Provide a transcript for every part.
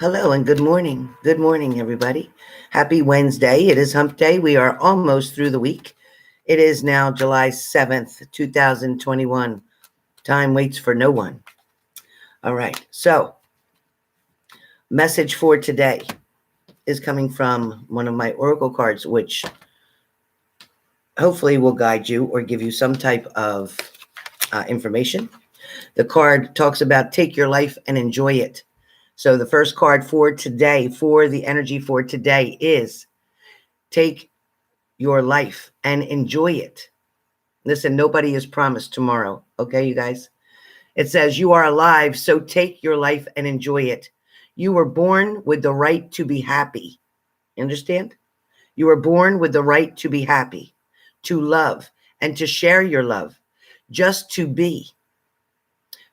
Hello and good morning. Good morning, everybody. Happy Wednesday. It is hump day. We are almost through the week. It is now July 7th, 2021. Time waits for no one. All right. So, message for today is coming from one of my oracle cards, which hopefully will guide you or give you some type of information. The card talks about take your life and enjoy it. So the first card for today, for the energy for today, is take your life and enjoy it. Listen, nobody is promised tomorrow. Okay, you guys? It says you are alive, so take your life and enjoy it. You were born with the right to be happy. Understand? You were born with the right to be happy, to love, and to share your love, just to be.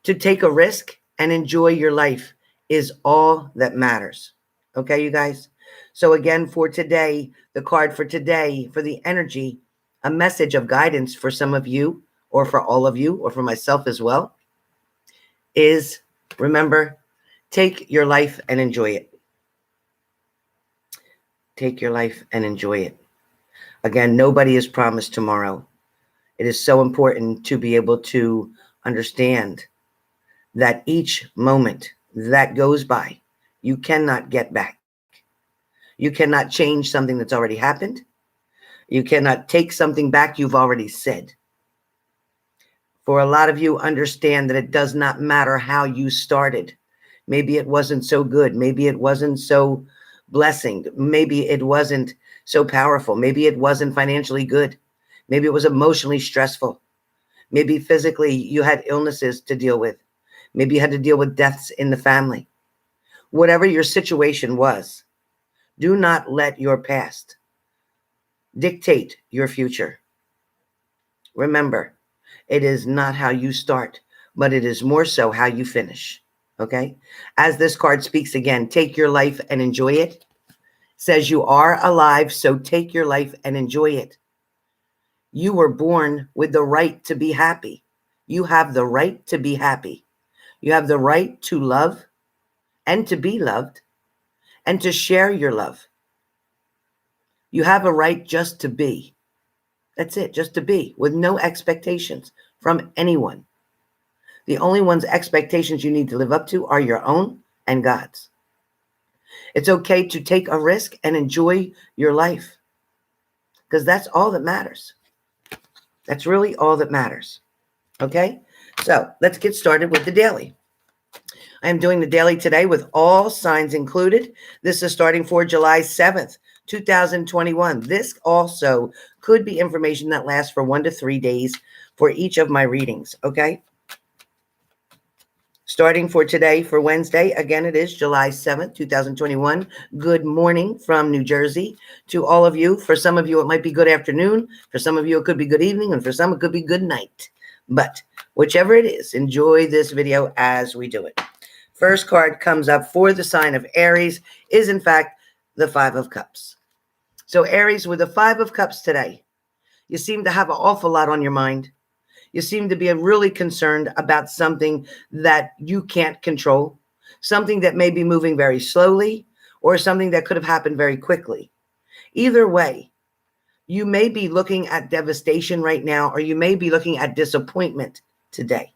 To take a risk and enjoy your life is all that matters. Okay, you guys? So again, for today, the card for today, for the energy, a message of guidance for some of you, or for all of you, or for myself as well, is remember, take your life and enjoy it. Take your life and enjoy it. Again, nobody is promised tomorrow. It is so important to be able to understand that each moment that goes by, you cannot get back. You cannot change something that's already happened. You cannot take something back you've already said. For a lot of you, understand that it does not matter how you started. Maybe it wasn't so good. Maybe it wasn't so blessing. Maybe it wasn't so powerful. Maybe it wasn't financially good. Maybe it was emotionally stressful. Maybe physically you had illnesses to deal with. Maybe you had to deal with deaths in the family. Whatever your situation was, do not let your past dictate your future. Remember, it is not how you start, but it is more so how you finish. Okay? As this card speaks again, take your life and enjoy it. Says you are alive, so take your life and enjoy it. You were born with the right to be happy. You have the right to be happy. You have the right to love and to be loved and to share your love. You have a right just to be. That's it, just to be, with no expectations from anyone. The only one's expectations you need to live up to are your own and God's. It's okay to take a risk and enjoy your life, because that's all that matters. That's really all that matters. Okay? So let's get started with the daily. I am doing the daily today with all signs included. This is starting for July 7th, 2021. This also could be information that lasts for 1 to 3 days for each of my readings, okay? Starting for today, for Wednesday, again, it is July 7th, 2021. Good morning from New Jersey to all of you. For some of you, it might be good afternoon. For some of you, it could be good evening. And for some, it could be good night. But whichever it is, enjoy this video as we do it. First card comes up for the sign of Aries is, in fact, the Five of Cups. So Aries, with the Five of Cups today, you seem to have an awful lot on your mind. You seem to be really concerned about something that you can't control, something that may be moving very slowly, or something that could have happened very quickly. Either way, you may be looking at devastation right now, or you may be looking at disappointment today.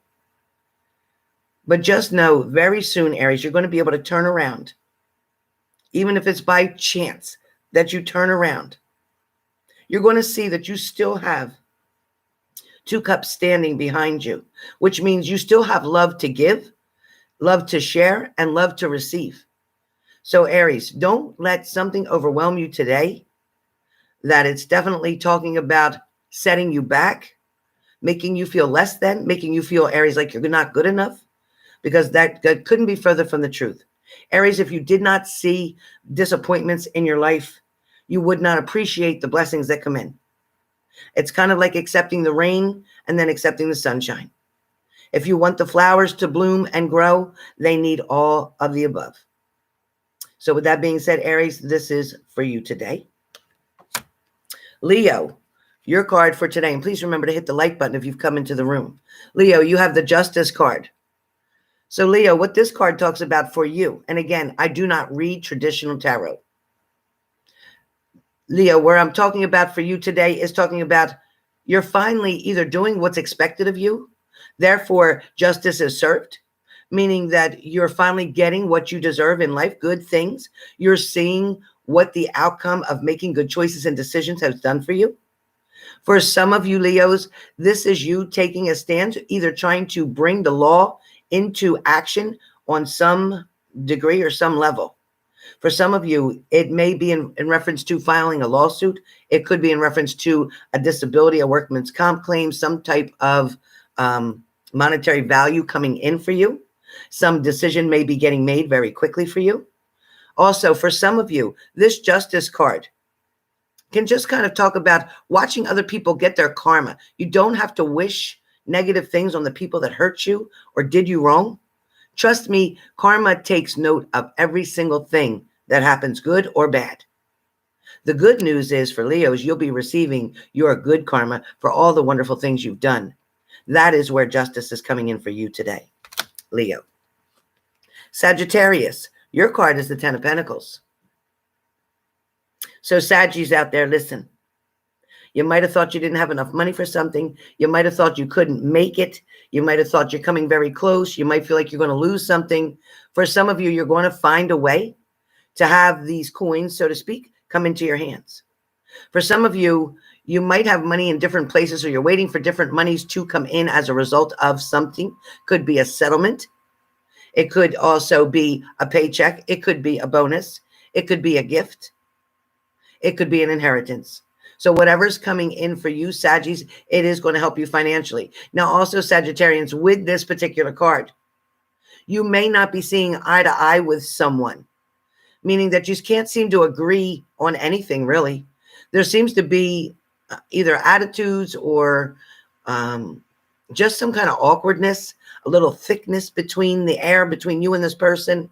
But just know very soon, Aries, you're going to be able to turn around. Even if it's by chance that you turn around, you're going to see that you still have 2 cups standing behind you, which means you still have love to give, love to share, and love to receive. So Aries, don't let something overwhelm you today that it's definitely talking about setting you back, making you feel less than, making you feel, Aries, like you're not good enough, because that couldn't be further from the truth. Aries, if you did not see disappointments in your life, you would not appreciate the blessings that come in. It's kind of like accepting the rain and then accepting the sunshine. If you want the flowers to bloom and grow, they need all of the above. So with that being said, Aries, this is for you today. Leo, your card for today, and please remember to hit the like button if you've come into the room. Leo, you have the Justice card. So Leo, what this card talks about for you, and again, I do not read traditional tarot. Leo, where I'm talking about for you today is talking about you're finally either doing what's expected of you, therefore justice is served, meaning that you're finally getting what you deserve in life, good things. You're seeing what the outcome of making good choices and decisions has done for you. For some of you Leos, this is you taking a stand, either trying to bring the law into action on some degree or some level. For some of you, it may be in reference to filing a lawsuit. It could be in reference to a disability, a workman's comp claim, some type of monetary value coming in for you. Some decision may be getting made very quickly for you. Also, for some of you, this justice card can just kind of talk about watching other people get their karma. You don't have to wish negative things on the people that hurt you or did you wrong. Trust me, karma takes note of every single thing that happens, good or bad. The good news is for Leos, you'll be receiving your good karma for all the wonderful things you've done. That is where justice is coming in for you today, Leo. Sagittarius, your card is the 10 of Pentacles. So Saggies out there, listen. You might have thought you didn't have enough money for something. You might have thought you couldn't make it. You might have thought you're coming very close. You might feel like you're going to lose something. For some of you, you're going to find a way to have these coins, so to speak, come into your hands. For some of you, you might have money in different places, or you're waiting for different monies to come in as a result of something. Could be a settlement. It could also be a paycheck. It could be a bonus. It could be a gift. It could be an inheritance. So whatever's coming in for you, Saggies, it is going to help you financially. Now, also Sagittarians, with this particular card, you may not be seeing eye to eye with someone, meaning that you can't seem to agree on anything, really. There seems to be either attitudes or just some kind of awkwardness, a little thickness between the air, between you and this person.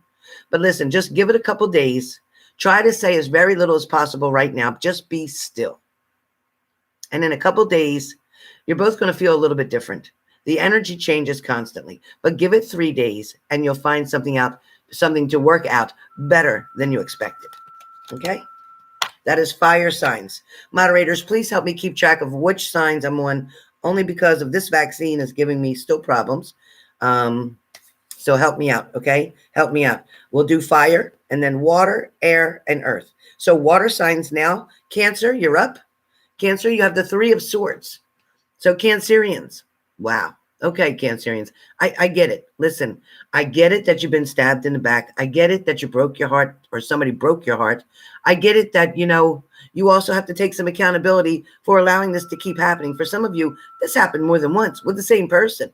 But listen, just give it a couple days. Try to say as very little as possible right now. Just be still. And in a couple days, you're both going to feel a little bit different. The energy changes constantly, but give it 3 days and you'll find something to work out better than you expected. Okay? That is fire signs. Moderators, please help me keep track of which signs I'm on, only because of this vaccine is giving me still problems. So help me out, okay? Help me out. We'll do fire and then water, air, and earth. So water signs now. Cancer, you're up. Cancer, you have the 3 of Swords. So Cancerians. Wow. Okay, Cancerians. I get it. Listen, I get it that you've been stabbed in the back. I get it that you broke your heart or somebody broke your heart. I get it that, you also have to take some accountability for allowing this to keep happening. For some of you, this happened more than once with the same person.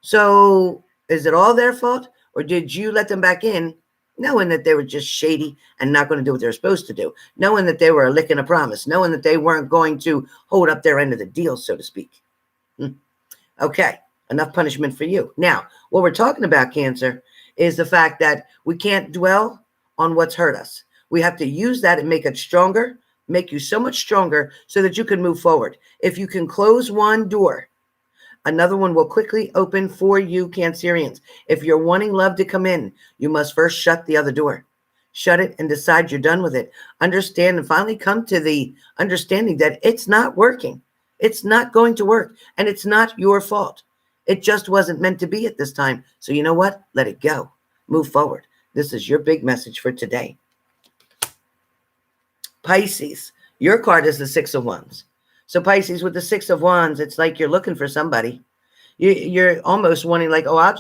So is it all their fault, or did you let them back in knowing that they were just shady and not going to do what they were supposed to do, knowing that they were a lick and a promise, knowing that they weren't going to hold up their end of the deal, so to speak? Okay, enough punishment for you. Now, what we're talking about, Cancer, is the fact that we can't dwell on what's hurt us. We have to use that and make it stronger, make you so much stronger so that you can move forward. If you can close one door, another one will quickly open for you, Cancerians. If you're wanting love to come in, you must first shut the other door. Shut it and decide you're done with it. Understand and finally come to the understanding that it's not working. It's not going to work, and it's not your fault. It just wasn't meant to be at this time. So you know what? Let it go. Move forward. This is your big message for today. Pisces, your card is the 6 of Wands. So Pisces, with the 6 of Wands, it's like you're looking for somebody. You're almost wanting, like, oh, I'll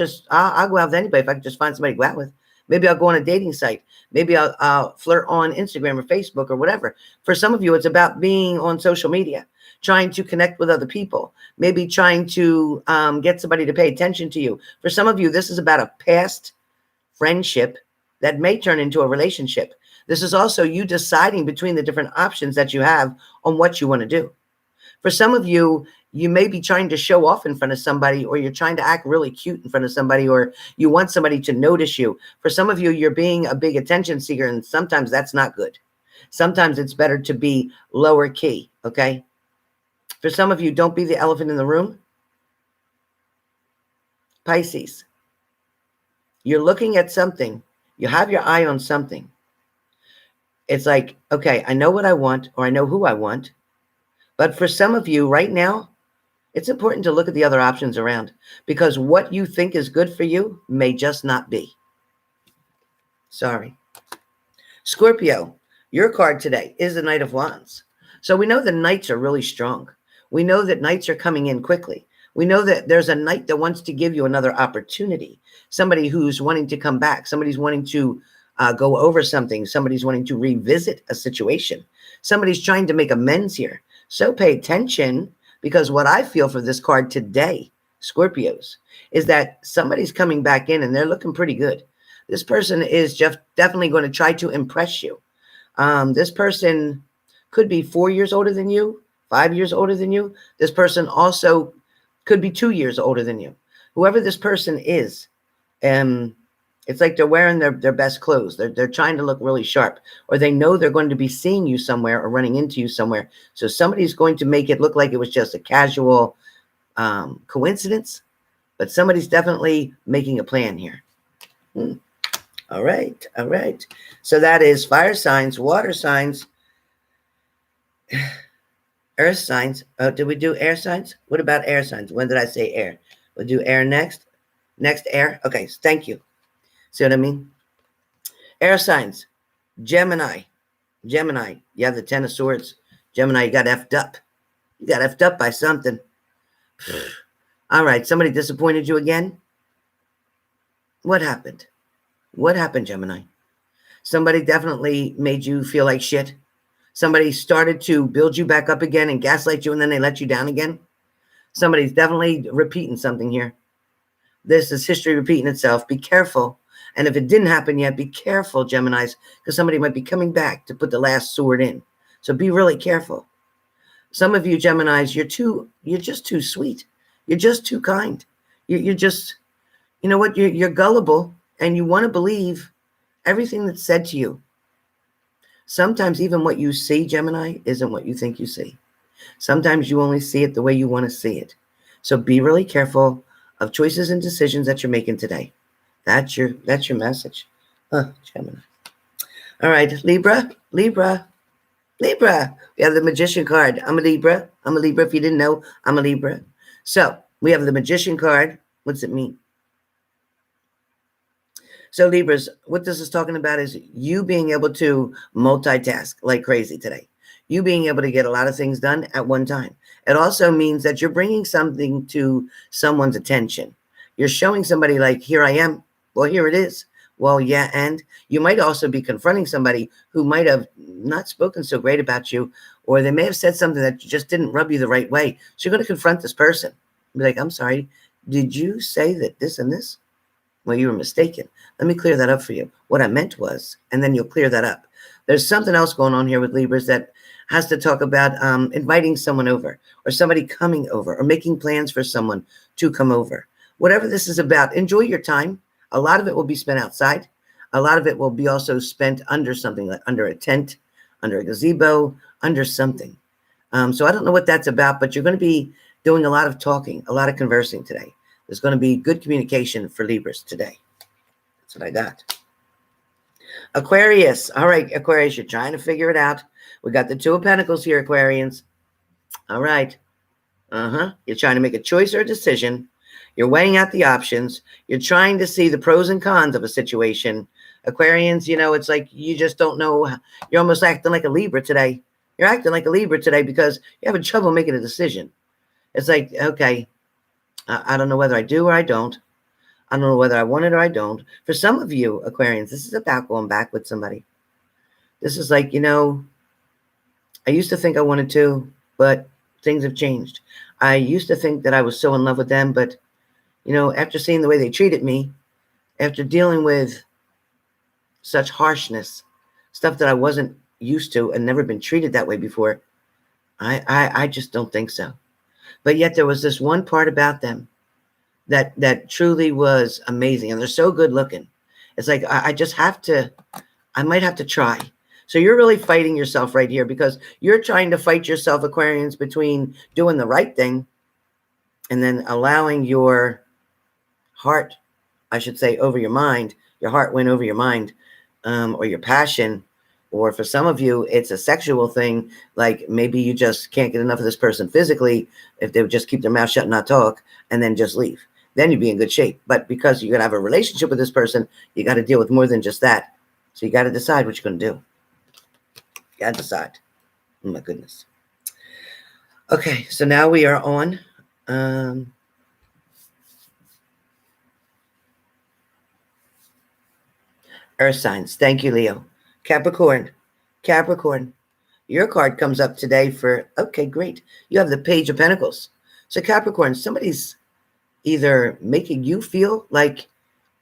go out with anybody if I can just find somebody to go out with. Maybe I'll go on a dating site. Maybe I'll flirt on Instagram or Facebook or whatever. For some of you, it's about being on social media, trying to connect with other people, maybe trying to get somebody to pay attention to you. For some of you, this is about a past friendship that may turn into a relationship. This is also you deciding between the different options that you have on what you want to do. For some of you, you may be trying to show off in front of somebody, or you're trying to act really cute in front of somebody, or you want somebody to notice you. For some of you, you're being a big attention seeker, and sometimes that's not good. Sometimes it's better to be lower key, okay? For some of you, don't be the elephant in the room. Pisces, You're looking at something. You have your eye on something. It's like, okay, I know what I want, or I know who I want. But for some of you right now, it's important to look at the other options around, because what you think is good for you may just not be. Sorry. Scorpio, your card today is the Knight of Wands. So we know the knights are really strong. We know that knights are coming in quickly. We know that there's a knight that wants to give you another opportunity. Somebody who's wanting to come back. Somebody's wanting to go over something. Somebody's wanting to revisit a situation. Somebody's trying to make amends here. So pay attention, because what I feel for this card today, Scorpios, is that somebody's coming back in and they're looking pretty good. This person is just definitely going to try to impress you. This person could be 4 years older than you, 5 years older than you. This person also could be 2 years older than you. Whoever this person is, it's like they're wearing their best clothes. They're trying to look really sharp, or they know they're going to be seeing you somewhere or running into you somewhere. So somebody's going to make it look like it was just a casual coincidence, but somebody's definitely making a plan here. All right. All right. So that is fire signs, water signs, earth signs. Oh, did we do air signs? What about air signs? When did I say air? We'll do air next. Next air. Okay. Thank you. See what I mean? Air signs. Gemini. Gemini. You have the Ten of Swords. Gemini, you got effed up. You got effed up by something. All right. Somebody disappointed you again? What happened? What happened, Gemini? Somebody definitely made you feel like shit. Somebody started to build you back up again and gaslight you, and then they let you down again. Somebody's definitely repeating something here. This is history repeating itself. Be careful. And if it didn't happen yet, be careful, Geminis, because somebody might be coming back to put the last sword in. So be really careful. Some of you Geminis, you're just too sweet. You're just too kind. You're just, you know what? You're gullible, and you want to believe everything that's said to you. Sometimes even what you see, Gemini, isn't what you think you see. Sometimes you only see it the way you want to see it. So be really careful of choices and decisions that you're making today. That's your message. Gemini. All right, Libra. We have the Magician card. I'm a Libra. If you didn't know, I'm a Libra. So we have the Magician card. What's it mean? So Libras, what this is talking about is you being able to multitask like crazy today. You being able to get a lot of things done at one time. It also means that you're bringing something to someone's attention. You're showing somebody like, here I am. Well, here it is. Well, yeah, and you might also be confronting somebody who might have not spoken so great about you, or they may have said something that just didn't rub you the right way. So you're going to confront this person. Be like, I'm sorry, did you say that this and this? Well, you were mistaken. Let me clear that up for you. What I meant was, and then you'll clear that up. There's something else going on here with Libras that has to talk about inviting someone over, or somebody coming over, or making plans for someone to come over. Whatever this is about, enjoy your time. A lot of it will be spent outside. A lot of it will be also spent under something, like under a tent, under a gazebo, under something. So I don't know what that's about, but you're going to be doing a lot of talking, a lot of conversing today. There's going to be good communication for Libras today. That's what I got. Aquarius. All right, Aquarius, you're trying to figure it out. We got the Two of Pentacles here, Aquarians. All right. You're trying to make a choice or a decision. You're weighing out the options. You're trying to see the pros and cons of a situation. Aquarians, it's like you just don't know. You're almost acting like a Libra today. You're acting like a Libra today because you're having trouble making a decision. It's like, okay, I don't know whether I do or I don't. I don't know whether I want it or I don't. For some of you, Aquarians, this is about going back with somebody. This is like, I used to think I wanted to, but things have changed. I used to think that I was so in love with them, but, after seeing the way they treated me, after dealing with such harshness, stuff that I wasn't used to and never been treated that way before, I just don't think so. But yet there was this one part about them that truly was amazing. And they're so good looking. It's like, I might have to try. So you're really fighting yourself right here, because you're trying to fight yourself, Aquarians, between doing the right thing and then allowing your heart I should say, over your mind. Your heart went over your mind, or your passion. Or for some of you, it's a sexual thing. Like maybe you just can't get enough of this person physically. If they would just keep their mouth shut and not talk and then just leave, then you'd be in good shape. But because you're going to have a relationship with this person, you got to deal with more than just that. So you got to decide what you're going to do. You got to decide. Oh my goodness. Okay, so now we are on Earth signs. Thank you, Leo. Capricorn. Capricorn. Your card comes up today for, okay, great. You have the Page of Pentacles. So Capricorn, somebody's either making you feel like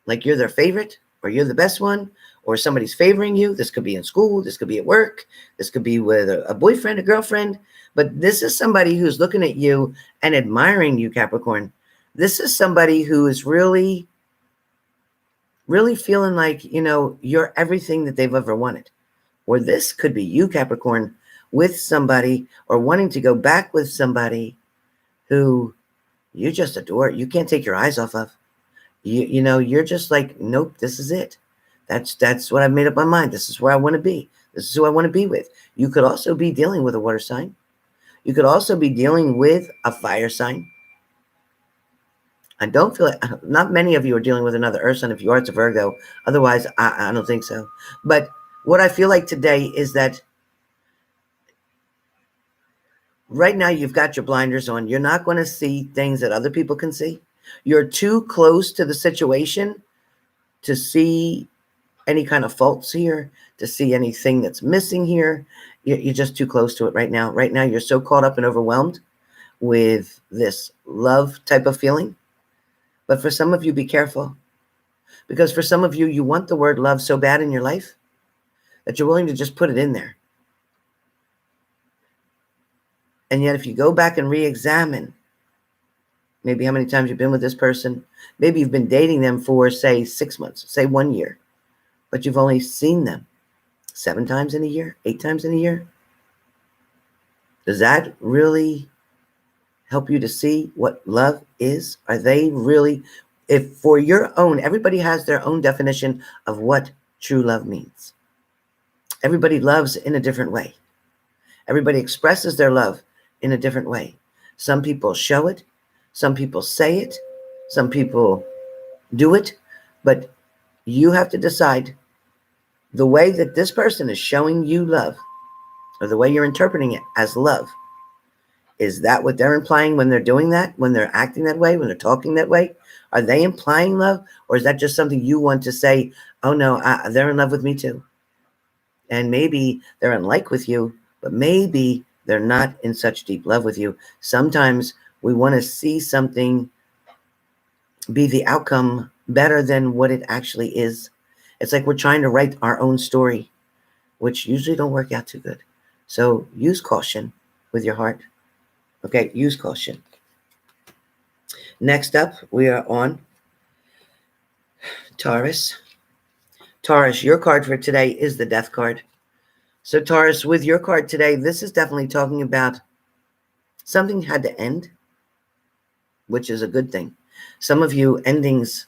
you're their favorite, or you're the best one, or somebody's favoring you. This could be in school. This could be at work. This could be with a boyfriend, a girlfriend. But this is somebody who's looking at you and admiring you, Capricorn. This is somebody who is really, really feeling like, you're everything that they've ever wanted. Or this could be you, Capricorn, with somebody, or wanting to go back with somebody who you just adore. You can't take your eyes off of. You're just like, nope, this is it. That's what I've made up my mind. This is where I want to be. This is who I want to be with. You could also be dealing with a water sign. You could also be dealing with a fire sign. I don't feel like, not many of you are dealing with another earth sign. If you are, it's a Virgo. Otherwise, I don't think so. But what I feel like today is that right now you've got your blinders on. You're not going to see things that other people can see. You're too close to the situation to see any kind of faults here, to see anything that's missing here. You're just too close to it right now. Right now, you're so caught up and overwhelmed with this love type of feeling. But for some of you, be careful. Because for some of you, you want the word love so bad in your life that you're willing to just put it in there. And yet, if you go back and re-examine maybe how many times you've been with this person, maybe you've been dating them for, say, 6 months, say 1 year, but you've only seen them 7 times in a year, 8 times in a year. Does that really help you to see what love is? Are they really, if for your own, everybody has their own definition of what true love means. Everybody loves in a different way. Everybody expresses their love in a different way. Some people show it. Some people say it. Some people do it. But you have to decide the way that this person is showing you love, or the way you're interpreting it as love. Is that what they're implying when they're doing that, when they're acting that way, when they're talking that way? Are they implying love? Or is that just something you want to say, oh no, they're in love with me too? And maybe they're in like with you, but maybe they're not in such deep love with you. Sometimes we want to see something be the outcome better than what it actually is. It's like we're trying to write our own story, which usually don't work out too good. So use caution with your heart. Okay, use caution. Next up, we are on Taurus. Taurus, your card for today is the Death card. So Taurus, with your card today, this is definitely talking about something had to end, which is a good thing. Some of you, endings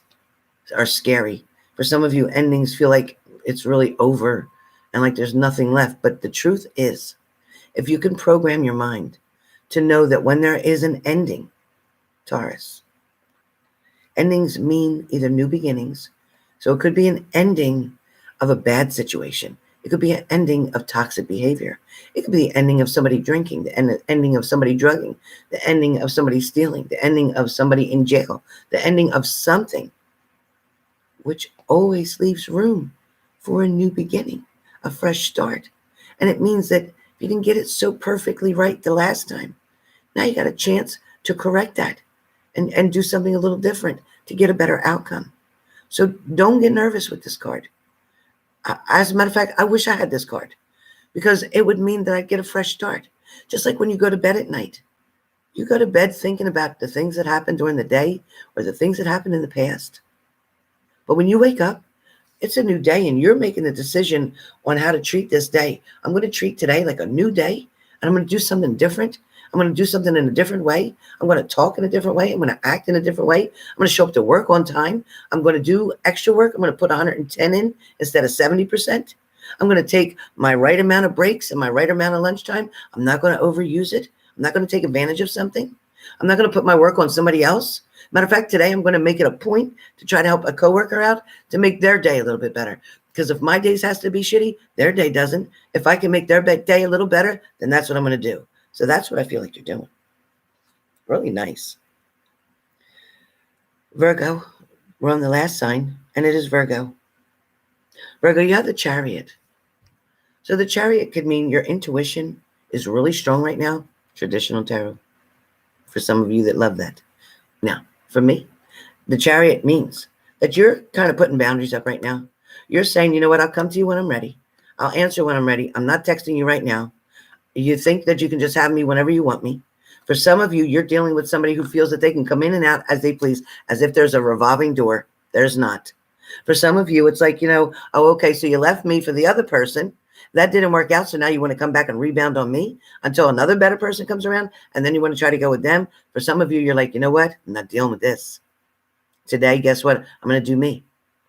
are scary. For some of you, endings feel like it's really over and like there's nothing left. But the truth is, if you can program your mind to know that when there is an ending, Taurus, endings mean either new beginnings. So it could be an ending of a bad situation. It could be an ending of toxic behavior. It could be the ending of somebody drinking, the ending of somebody drugging, the ending of somebody stealing, the ending of somebody in jail, the ending of something, which always leaves room for a new beginning, a fresh start. And it means that if you didn't get it so perfectly right the last time, now you got a chance to correct that and do something a little different to get a better outcome. So don't get nervous with this card. As a matter of fact, I wish I had this card, because it would mean that I'd get a fresh start. Just like when you go to bed at night, you go to bed thinking about the things that happened during the day or the things that happened in the past. But when you wake up, it's a new day and you're making a decision on how to treat this day. I'm going to treat today like a new day, and I'm going to do something different. I'm going to do something in a different way. I'm going to talk in a different way. I'm going to act in a different way. I'm going to show up to work on time. I'm going to do extra work. I'm going to put 110 in instead of 70%. I'm going to take my right amount of breaks and my right amount of lunchtime. I'm not going to overuse it. I'm not going to take advantage of something. I'm not going to put my work on somebody else. Matter of fact, today I'm going to make it a point to try to help a coworker out to make their day a little bit better. Because if my days has to be shitty, their day doesn't. If I can make their day a little better, then that's what I'm going to do. So that's what I feel like you're doing. Really nice. Virgo, we're on the last sign, and it is Virgo. Virgo, you have the Chariot. So the Chariot could mean your intuition is really strong right now. Traditional tarot. For some of you that love that. Now, for me, the Chariot means that you're kind of putting boundaries up right now. You're saying, you know what, I'll come to you when I'm ready. I'll answer when I'm ready. I'm not texting you right now. You think that you can just have me whenever you want me. For some of you, you're dealing with somebody who feels that they can come in and out as they please, as if there's a revolving door. There's not. For some of you, it's like, oh, okay, so you left me for the other person. That didn't work out, so now you want to come back and rebound on me until another better person comes around, and then you want to try to go with them. For some of you, you're like, you know what? I'm not dealing with this. Today, guess what? I'm going to do me.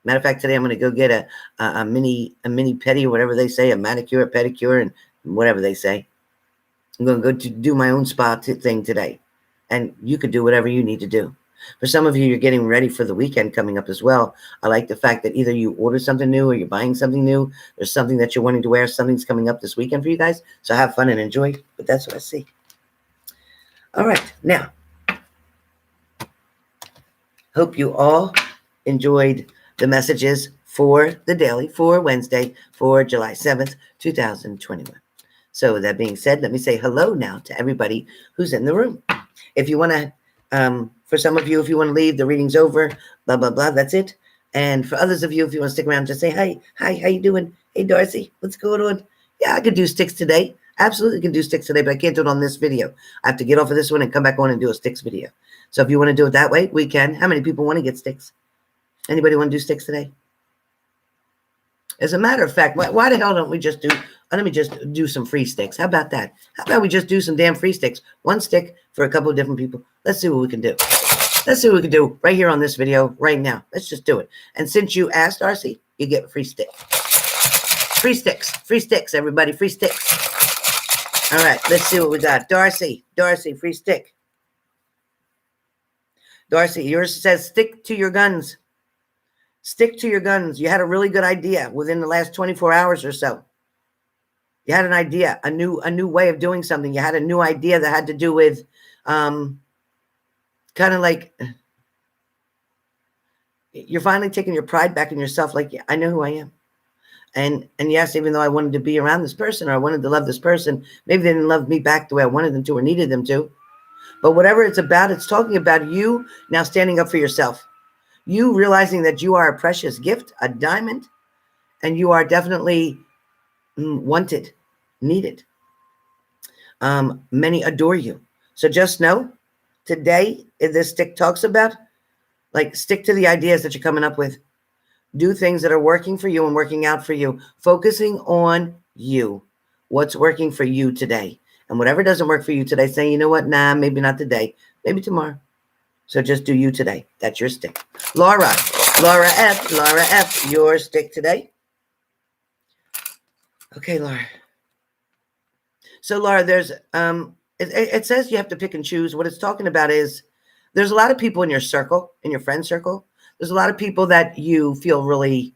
Matter of fact, today I'm going to go get a mini pedi, or whatever they say, a manicure, a pedicure, and whatever they say. I'm going to go to do my own spa thing today. And you could do whatever you need to do. For some of you, you're getting ready for the weekend coming up as well. I like the fact that either you ordered something new or you're buying something new. There's something that you're wanting to wear. Something's coming up this weekend for you guys. So have fun and enjoy. But that's what I see. All right. Now, hope you all enjoyed the messages for the daily for Wednesday for July 7th, 2021. So with that being said, let me say hello now to everybody who's in the room. If you want to, for some of you, if you want to leave, the reading's over, blah, blah, blah, that's it. And for others of you, if you want to stick around, just say, hi, how you doing? Hey, Darcy, what's going on? Yeah, I could do sticks today. Absolutely can do sticks today, but I can't do it on this video. I have to get off of this one and come back on and do a sticks video. So if you want to do it that way, we can. How many people want to get sticks? Anybody want to do sticks today? As a matter of fact, why the hell don't we just do, let me just do some free sticks. How about that? How about we just do some damn free sticks? One stick for a couple of different people. Let's see what we can do. Let's see what we can do right here on this video right now. Let's just do it. And since you asked, Darcy, you get a free stick. Free sticks, everybody, free sticks. All right, let's see what we got. Darcy, free stick. Darcy, yours says stick to your guns. Stick to your guns. You had a really good idea within the last 24 hours or so. You had an idea, a new way of doing something. You had a new idea that had to do with kind of like you're finally taking your pride back in yourself. Like, yeah, I know who I am. And yes, even though I wanted to be around this person or I wanted to love this person, maybe they didn't love me back the way I wanted them to or needed them to. But whatever it's about, it's talking about you now standing up for yourself. You realizing that you are a precious gift, a diamond, and you are definitely wanted, needed. Many adore you. So just know, today, this stick talks about, like, stick to the ideas that you're coming up with. Do things that are working for you and working out for you. Focusing on you. What's working for you today. And whatever doesn't work for you today, say, you know what? Nah, maybe not today. Maybe tomorrow. So just do you today. That's your stick. Laura F, your stick today. Okay, Laura. So Laura, there's, it says you have to pick and choose. What it's talking about is there's a lot of people in your circle, in your friend circle. There's a lot of people that you feel really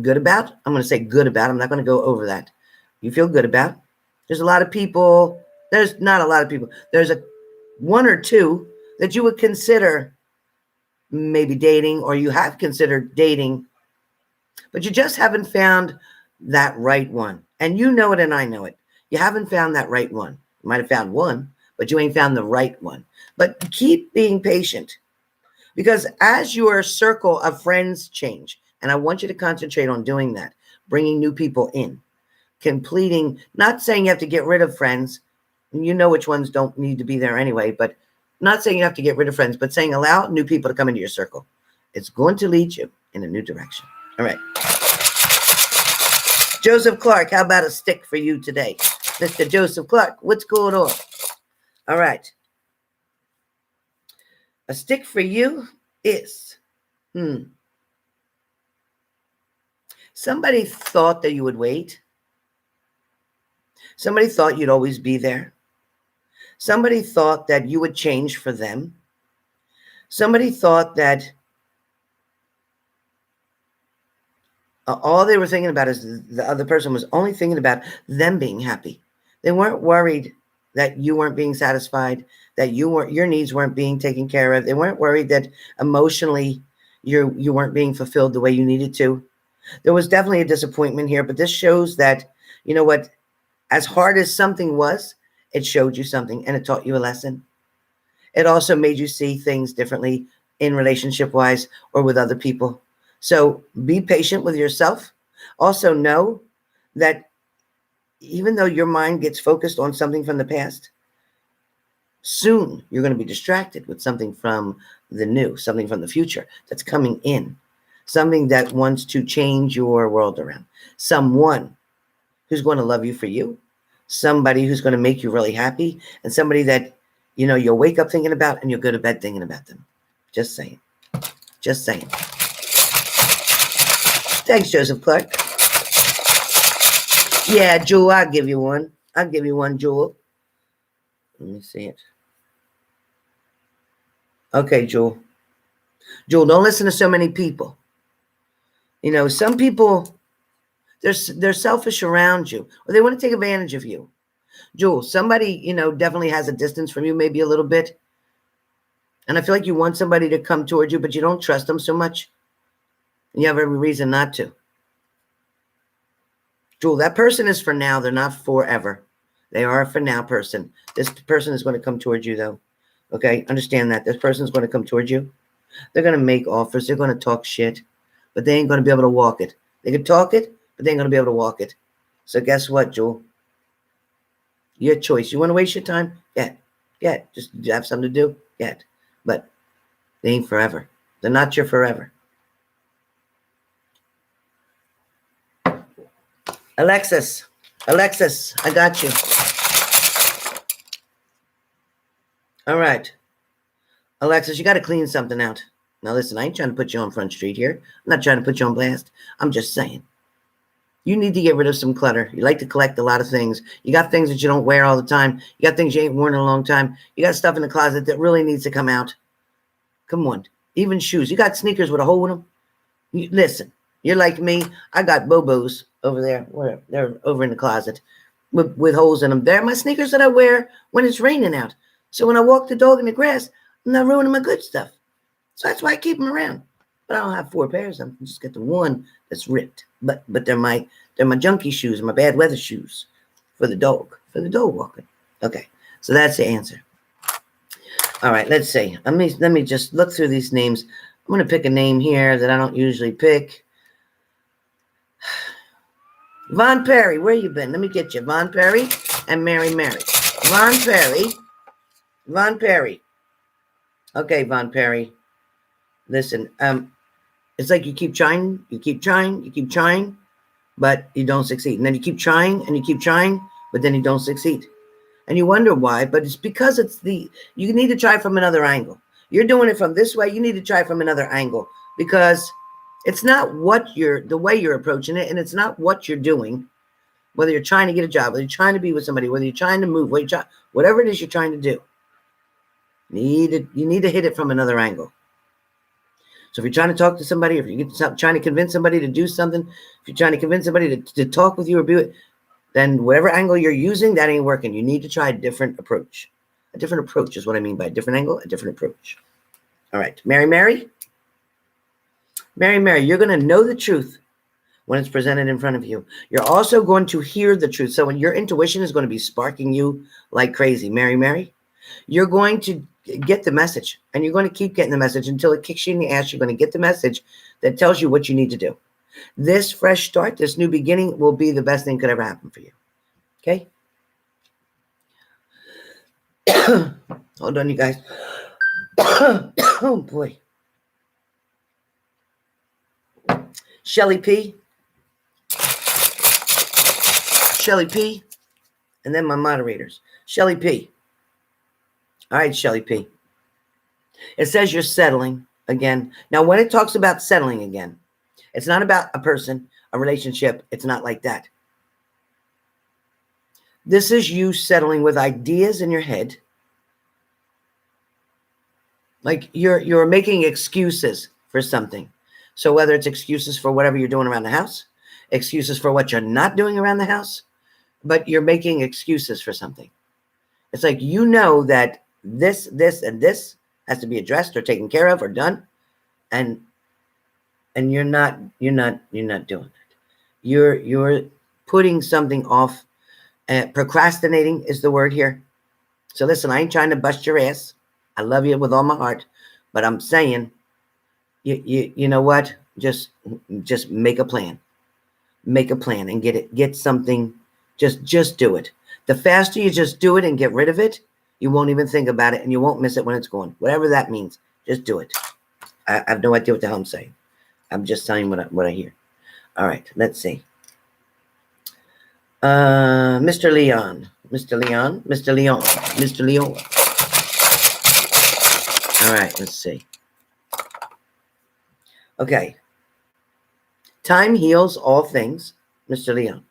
good about. I'm going to say good about. I'm not going to go over that. You feel good about. There's a lot of people. There's not a lot of people. There's one or two that you would consider maybe dating, or you have considered dating, but you just haven't found that right one. And you know it, and I know it. You haven't found that right one. You might have found one, but you ain't found the right one. But keep being patient, because as your circle of friends change, and I want you to concentrate on doing that, bringing new people in, completing, not saying you have to get rid of friends. You know which ones don't need to be there anyway, but not saying you have to get rid of friends, but saying allow new people to come into your circle. It's going to lead you in a new direction. All right. Joseph Clark, how about a stick for you today? Mr. Joseph Clark, what's going on? All right. A stick for you is, somebody thought that you would wait. Somebody thought you'd always be there. Somebody thought that you would change for them. Somebody thought that all they were thinking about is the other person was only thinking about them being happy. They weren't worried that you weren't being satisfied, that your needs weren't being taken care of. They weren't worried that emotionally you weren't being fulfilled the way you needed to. There was definitely a disappointment here, but this shows that, you know what, as hard as something was, it showed you something and it taught you a lesson. It also made you see things differently in relationship-wise or with other people. So be patient with yourself. Also know that even though your mind gets focused on something from the past, soon you're going to be distracted with something from the new, something from the future that's coming in, something that wants to change your world around, someone who's going to love you for you, somebody who's going to make you really happy, and somebody that, you know, you'll wake up thinking about and you'll go to bed thinking about them. Just saying. Just saying. Thanks, Joseph Clark. Yeah, Jewel, I'll give you one. I'll give you one, Jewel. Let me see it. Okay, Jewel. Jewel, don't listen to so many people. You know, some people, they're selfish around you, or they want to take advantage of you. Jewel, somebody, you know, definitely has a distance from you, maybe a little bit. And I feel like you want somebody to come towards you, but you don't trust them so much. And you have every reason not to. Jewel, that person is for now. They're not forever. They are a for now person. This person is going to come towards you, though. Okay? Understand that. This person is going to come towards you. They're going to make offers. They're going to talk shit. But they ain't going to be able to walk it. They can talk it, but they ain't going to be able to walk it. So guess what, Jewel? Your choice. You want to waste your time? Yeah. Yeah. Just have something to do? Yeah. But they ain't forever. They're not your forever. Alexis, I got you. All right. Alexis, you got to clean something out. Now, listen, I ain't trying to put you on Front Street here. I'm not trying to put you on blast. I'm just saying. You need to get rid of some clutter. You like to collect a lot of things. You got things that you don't wear all the time. You got things you ain't worn in a long time. You got stuff in the closet that really needs to come out. Come on. Even shoes. You got sneakers with a hole in them. Listen, you're like me. I got Bobos over there. Where they're over in the closet with holes in them. They're my sneakers that I wear when it's raining out. So when I walk the dog in the grass, I'm not ruining my good stuff. So that's why I keep them around. But I don't have 4 pairs of them. I just get the one that's ripped. But they're my junkie shoes, my bad weather shoes for the dog walking. Okay, so that's the answer. All right, let's see. Let me just look through these names. I'm going to pick a name here that I don't usually pick. Von Perry, where you been? Let me get you. Von Perry and Mary. Von Perry. Okay, Von Perry. Listen, it's like you keep trying, but you don't succeed. And then you keep trying, but then you don't succeed. And you wonder why, but it's because you need to try from another angle. You're doing it from this way, you need to try from another angle, because it's not the way you're approaching it, and it's not what you're doing, whether you're trying to get a job, whether you're trying to be with somebody, whether you're trying to move, whatever it is you're trying to do, you need to hit it from another angle. So if you're trying to talk to somebody, if you're trying to convince somebody to do something, if you're trying to convince somebody to talk with you or be with, then whatever angle you're using, that ain't working. You need to try a different approach. A different approach is what I mean by a different angle, a different approach. All right, Mary, you're going to know the truth when it's presented in front of you. You're also going to hear the truth. So when your intuition is going to be sparking you like crazy, Mary, you're going to get the message, and you're going to keep getting the message until it kicks you in the ass. You're going to get the message that tells you what you need to do. This fresh start, this new beginning will be the best thing could ever happen for you. Okay? Hold on, you guys. Oh, boy. Shelly P. And then my moderators. Shelly P. All right, Shelly P. It says you're settling again. Now, when it talks about settling again, it's not about a person, a relationship. It's not like that. This is you settling with ideas in your head. Like you're making excuses for something. So whether it's excuses for whatever you're doing around the house, excuses for what you're not doing around the house, but you're making excuses for something. It's like, you know that this, and this has to be addressed or taken care of or done. And you're not doing it. You're putting something off. Procrastinating is the word here. So listen, I ain't trying to bust your ass. I love you with all my heart, but I'm saying, you know what? Just make a plan. Make a plan and get something. Just do it. The faster you just do it and get rid of it, you won't even think about it and you won't miss it when it's gone. Whatever that means, just do it. I have no idea what the hell I'm saying. I'm just telling you what I hear. All right, let's see. Mr. Leon. All right, let's see. Okay. Time heals all things, Mr. Leon.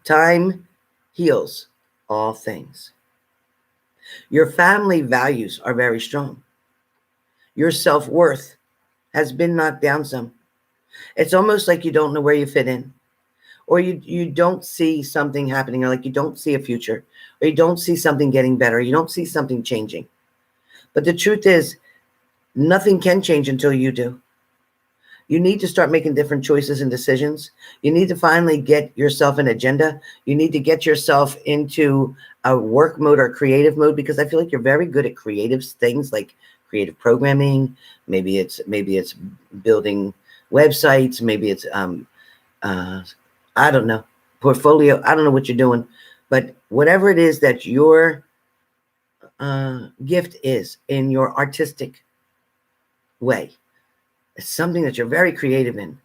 Time heals all things. Your family values are very strong. Your self-worth has been knocked down some. It's almost like you don't know where you fit in, or you don't see something happening, or like you don't see a future, or you don't see something getting better. You don't see something changing. But the truth is, nothing can change until you do. You need to start making different choices and decisions. You need to finally get yourself an agenda. You need to get yourself into a work mode or creative mode, because I feel like you're very good at creative things like creative programming. Maybe it's building websites. Maybe it's I don't know, portfolio. I don't know what you're doing, but whatever it is that your gift is in your artistic way, it's something that you're very creative in.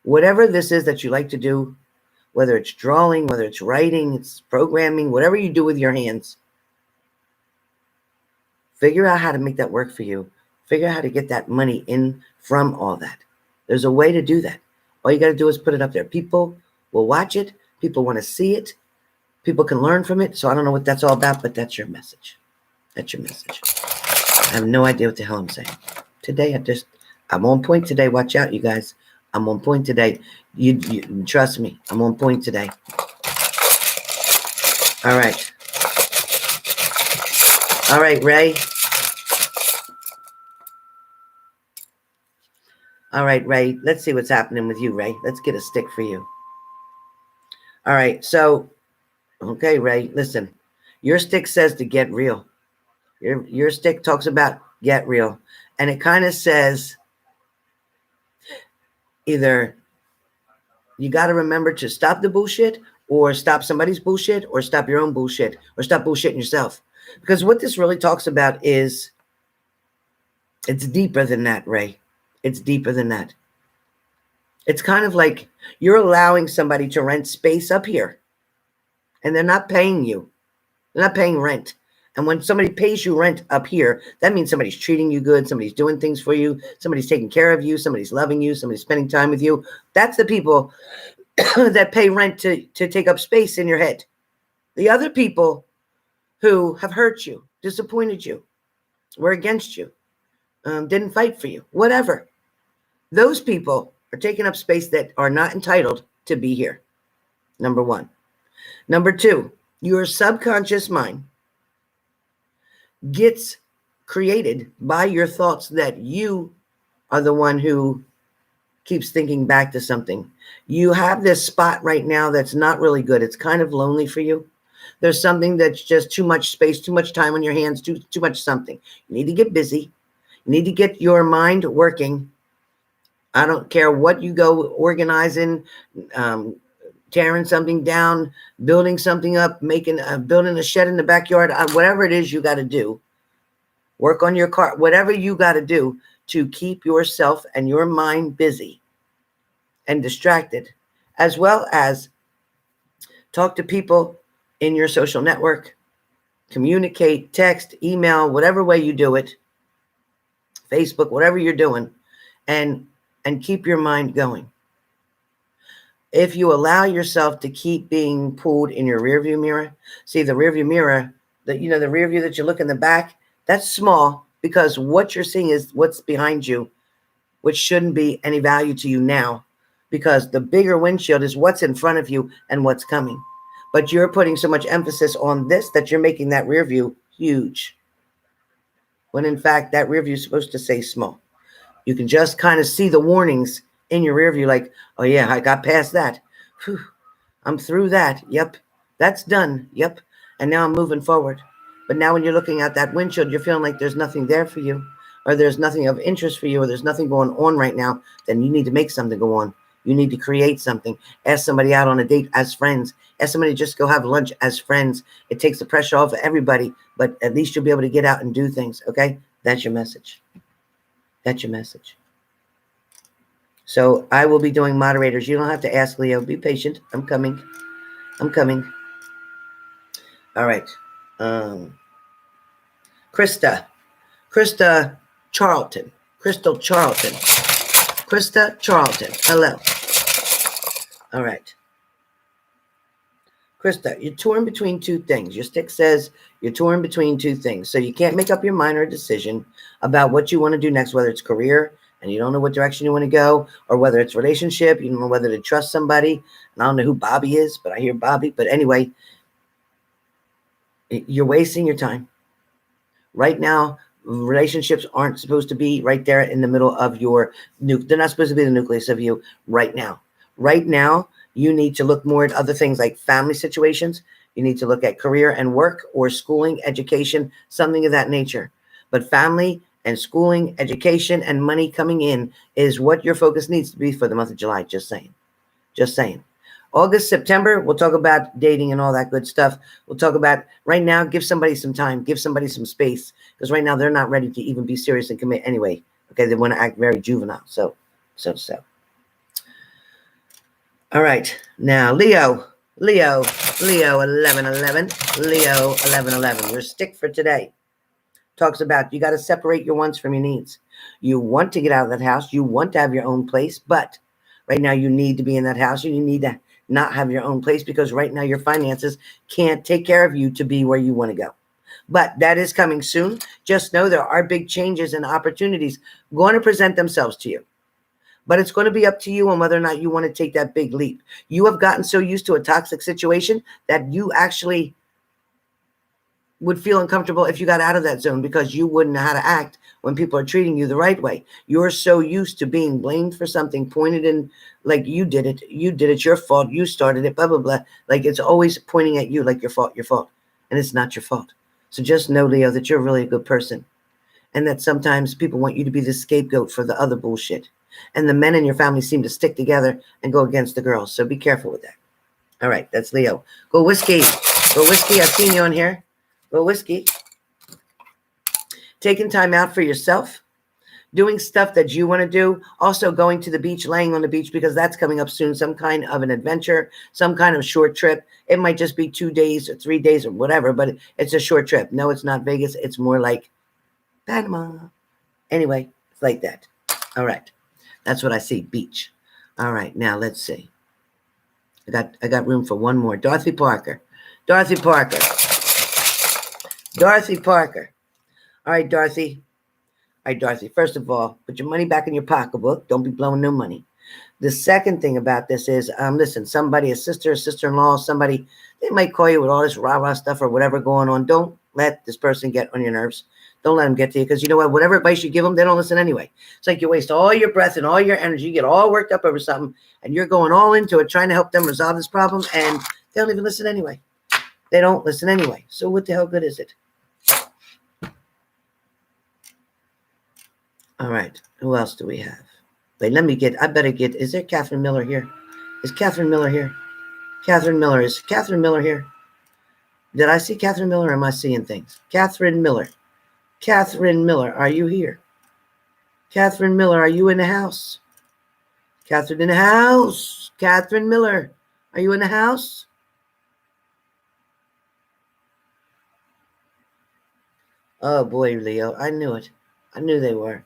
Whatever this is that you like to do, whether it's drawing, whether it's writing, it's programming, whatever you do with your hands, figure out how to make that work for you. Figure out how to get that money in from all that. There's a way to do that. All you got to do is put it up there. People will watch it. People want to see it. People can learn from it. So I don't know what that's all about, but that's your message. That's your message. I have no idea what the hell I'm saying. Today, I'm on point today. Watch out, you guys. I'm on point today. You trust me. I'm on point today. All right. All right, Ray. All right, Ray. Let's see what's happening with you, Ray. Let's get a stick for you. All right. So, okay, Ray, listen. Your stick says to get real. Your stick talks about get real. And it kind of says either you got to remember to stop the bullshit, or stop somebody's bullshit, or stop your own bullshit, or stop bullshitting yourself. Because what this really talks about is, it's deeper than that, Ray. It's deeper than that. It's kind of like you're allowing somebody to rent space up here, and they're not paying you. They're not paying rent. And when somebody pays you rent up here, that means somebody's treating you good. Somebody's doing things for you. Somebody's taking care of you. Somebody's loving you. Somebody's spending time with you. That's the people that pay rent to take up space in your head. The other people who have hurt you, disappointed you, were against you, didn't fight for you, whatever. Those people are taking up space that are not entitled to be here. Number one. Number two, your subconscious mind gets created by your thoughts that you are the one who keeps thinking back to something. You have this spot right now that's not really good. It's kind of lonely for you. There's something that's just too much space, too much time on your hands, too much something. You need to get busy. You need to get your mind working. I don't care what you go organizing, tearing something down, building something up, building a shed in the backyard, whatever it is you got to do. Work on your car, whatever you got to do to keep yourself and your mind busy and distracted, as well as talk to people in your social network. Communicate, text, email, whatever way you do it, Facebook, whatever you're doing, and keep your mind going. If you allow yourself to keep being pulled in your rearview mirror, see the rearview mirror, the rear view that you look in the back, that's small because what you're seeing is what's behind you, which shouldn't be any value to you now, because the bigger windshield is what's in front of you and what's coming. But you're putting so much emphasis on this that you're making that rear view huge, when in fact that rear view is supposed to say small. You can just kind of see the warnings in your rear view, like, oh yeah, I got past that. Whew, I'm through that. Yep, that's done. Yep, and now I'm moving forward. But now when you're looking at that windshield, you're feeling like there's nothing there for you, or there's nothing of interest for you, or there's nothing going on right now. Then you need to make something go on. You need to create something. Ask somebody out on a date as friends. Ask somebody to just go have lunch as friends. It takes the pressure off of everybody, but at least you'll be able to get out and do things, okay? That's your message. That's your message. So I will be doing moderators. You don't have to ask, Leo. Be patient. I'm coming. I'm coming. All right. Krista Charlton. Crystal Charlton. Krista Charlton. Hello. All right. Krista, you're torn between two things. Your stick says you're torn between two things. So you can't make up your mind or decision about what you want to do next, whether it's career and you don't know what direction you want to go, or whether it's relationship, you don't know whether to trust somebody. And I don't know who Bobby is, but I hear Bobby. But anyway, you're wasting your time. Right now, relationships aren't supposed to be right there in the middle of your they're not supposed to be the nucleus of you right now. Right now, you need to look more at other things like family situations. You need to look at career and work, or schooling, education, something of that nature. But family and schooling, education, and money coming in is what your focus needs to be for the month of July. Just saying. Just saying. August, September, we'll talk about dating and all that good stuff. We'll talk about right now, give somebody some time, give somebody some space, because right now they're not ready to even be serious and commit anyway. Okay, they want to act very juvenile. So. All right, now Leo 1111, Leo 1111. Your stick for today talks about you got to separate your wants from your needs. You want to get out of that house. You want to have your own place, but right now you need to be in that house. You need to not have your own place because right now your finances can't take care of you to be where you want to go. But that is coming soon. Just know there are big changes and opportunities going to present themselves to you. But it's going to be up to you on whether or not you want to take that big leap. You have gotten so used to a toxic situation that you actually would feel uncomfortable if you got out of that zone, because you wouldn't know how to act when people are treating you the right way. You're so used to being blamed for something, pointed in like you did it, your fault, you started it, blah, blah, blah. Like it's always pointing at you like your fault. And it's not your fault. So just know, Leo, that you're really a good person. And that sometimes people want you to be the scapegoat for the other bullshit. And the men in your family seem to stick together and go against the girls. So be careful with that. All right, that's Leo. Go whiskey. I've seen you on here. Go whiskey. Taking time out for yourself. Doing stuff that you want to do. Also going to the beach, laying on the beach, because that's coming up soon. Some kind of an adventure, some kind of short trip. It might just be 2 days or 3 days or whatever, but it's a short trip. No, it's not Vegas. It's more like Panama. Anyway, it's like that. All right. That's what I see, beach. All right, now let's see. I got room for one more. Dorothy Parker. All right, Dorothy. First of all, put your money back in your pocketbook. Don't be blowing no money. The second thing about this is, listen, somebody, a sister-in-law, somebody, they might call you with all this rah-rah stuff or whatever going on. Don't let this person get on your nerves. Don't let them get to you, because you know what? Whatever advice you give them, they don't listen anyway. It's like you waste all your breath and all your energy, you get all worked up over something, and you're going all into it trying to help them resolve this problem, and they don't even listen anyway. They don't listen anyway. So what the hell good is it? All right. Who else do we have? Wait, is there Catherine Miller here? Is Catherine Miller here? Is Catherine Miller here? Did I see Catherine Miller, or am I seeing things? Catherine Miller, are you here? Catherine Miller, are you in the house? Catherine in the house. Catherine Miller, are you in the house? Oh boy, Leo. I knew it. I knew they were.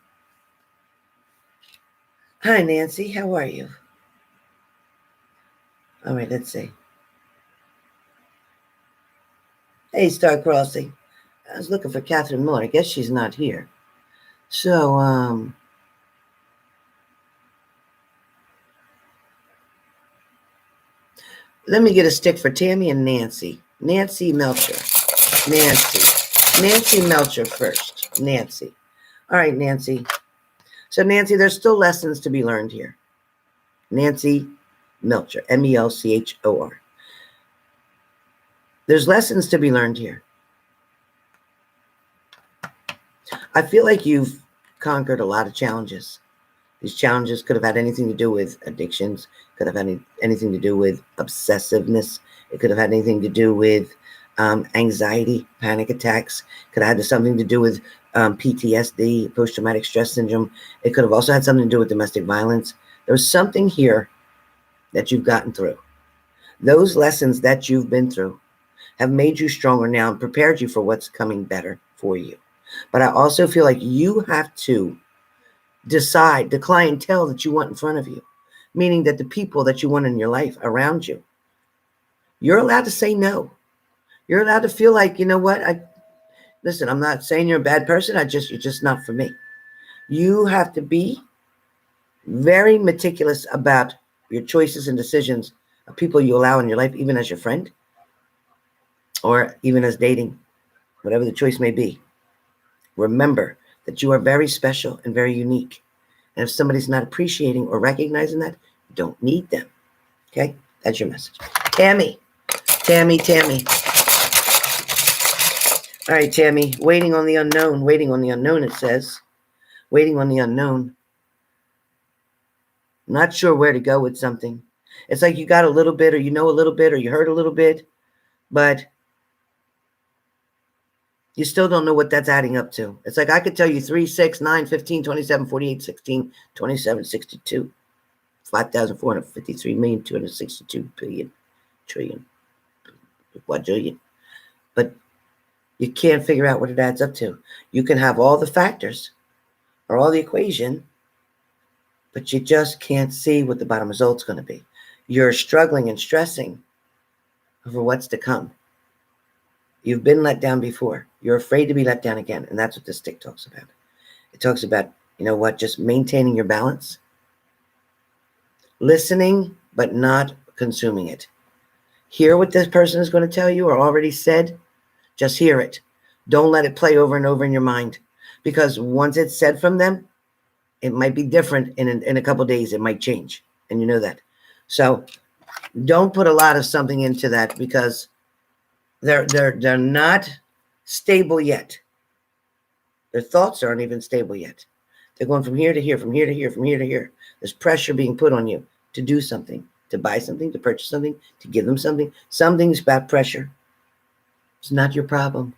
Hi, Nancy. How are you? All right, let's see. Hey, Star Crossing. I was looking for Catherine Miller. I guess she's not here. So, let me get a stick for Tammy and Nancy. Nancy Melcher. Nancy Melcher first. Nancy. All right, Nancy. So, Nancy, there's still lessons to be learned here. Nancy Melcher. Melchor. There's lessons to be learned here. I feel like you've conquered a lot of challenges. These challenges could have had anything to do with addictions, could have had anything to do with obsessiveness. It could have had anything to do with anxiety, panic attacks. Could have had something to do with PTSD, post-traumatic stress syndrome. It could have also had something to do with domestic violence. There's something here that you've gotten through. Those lessons that you've been through have made you stronger now and prepared you for what's coming better for you. But I also feel like you have to decide the clientele that you want in front of you, meaning that the people that you want in your life around you, you're allowed to say no. You're allowed to feel like, you know what? Listen, I'm not saying you're a bad person. You're just not for me. You have to be very meticulous about your choices and decisions of people you allow in your life, even as your friend or even as dating, whatever the choice may be. Remember that you are very special and very unique. And if somebody's not appreciating or recognizing that, you don't need them. Okay? That's your message. Tammy. All right, Tammy. Waiting on the unknown, it says. Waiting on the unknown. Not sure where to go with something. It's like you got a little bit, or you know a little bit, or you heard a little bit, but you still don't know what that's adding up to. It's like I could tell you 3, 6, 9, 15, 27, 48, 16, 27, 62, 5,453,262,000,000,000 trillion, quadrillion. But you can't figure out what it adds up to. You can have all the factors or all the equation, but you just can't see what the bottom result's going to be. You're struggling and stressing over what's to come. You've been let down before. You're afraid to be let down again. And that's what this stick talks about. It talks about, you know what, just maintaining your balance. Listening, but not consuming it. Hear what this person is going to tell you or already said. Just hear it. Don't let it play over and over in your mind. Because once it's said from them, it might be different in a couple of days. It might change. And you know that. So don't put a lot of something into that because they're not stable yet. Their thoughts aren't even stable yet. They're going from here to here, from here to here, from here to here. There's pressure being put on you to do something, to buy something, to purchase something, to give them something. Something's about pressure. It's not your problem.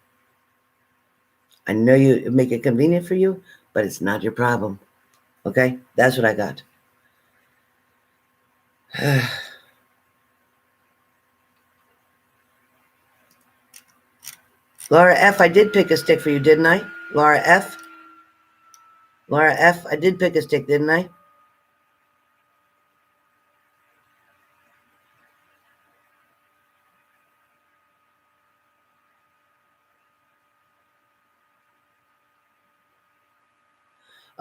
I know you make it convenient for you, but it's not your problem. Okay? That's what I got. Laura F., I did pick a stick for you, didn't I? Laura F., I did pick a stick, didn't I?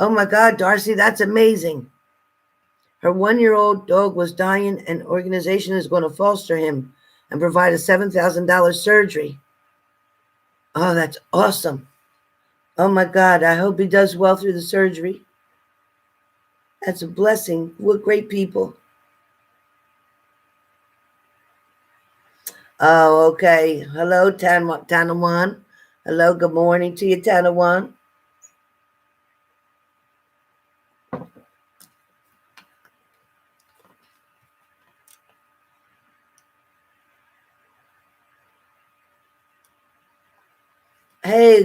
Oh my God, Darcy, that's amazing. Her 1-year-old dog was dying, and organization is going to foster him and provide a $7,000 surgery. Oh, that's awesome. Oh my God, I hope he does well through the surgery. That's a blessing. What great people. Oh, okay. Hello, Tanawan. Hello, good morning to you, Tanawan. Hey,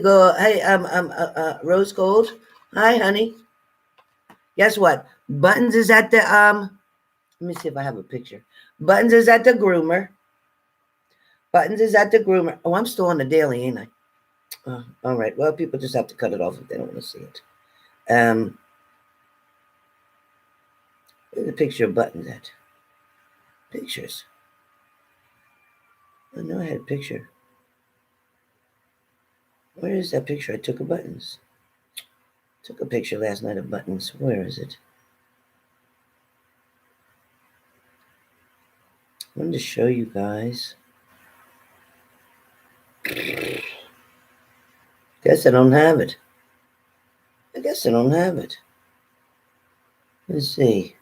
Rose Gold. Hi, honey. Guess what? Buttons is at the let me see if I have a picture. Buttons is at the groomer. Oh, I'm still on the daily, ain't I? All right. Well, people just have to cut it off if they don't want to see it. Where's the picture of buttons at? Pictures. I know I had a picture. Where is that picture I took of buttons? Took a picture last night of buttons. Where is it? I wanted to show you guys. Guess I don't have it. Let's see.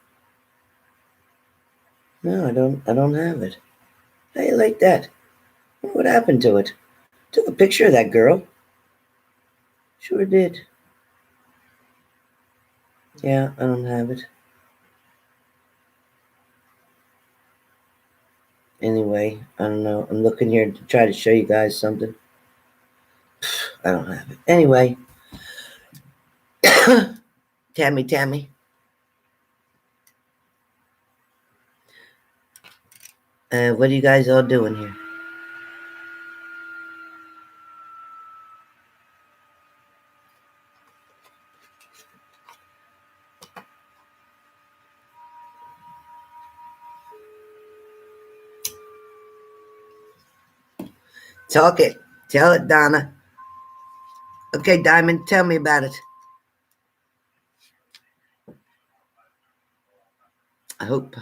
No, I don't have it. How you like that? What happened to it? Took a picture of that girl. Sure did. Yeah, I don't have it. Anyway, I don't know. I'm looking here to try to show you guys something. I don't have it. Anyway. Tammy. What are you guys all doing here? Talk it. Tell it, Donna. Okay, Diamond, tell me about it. I hope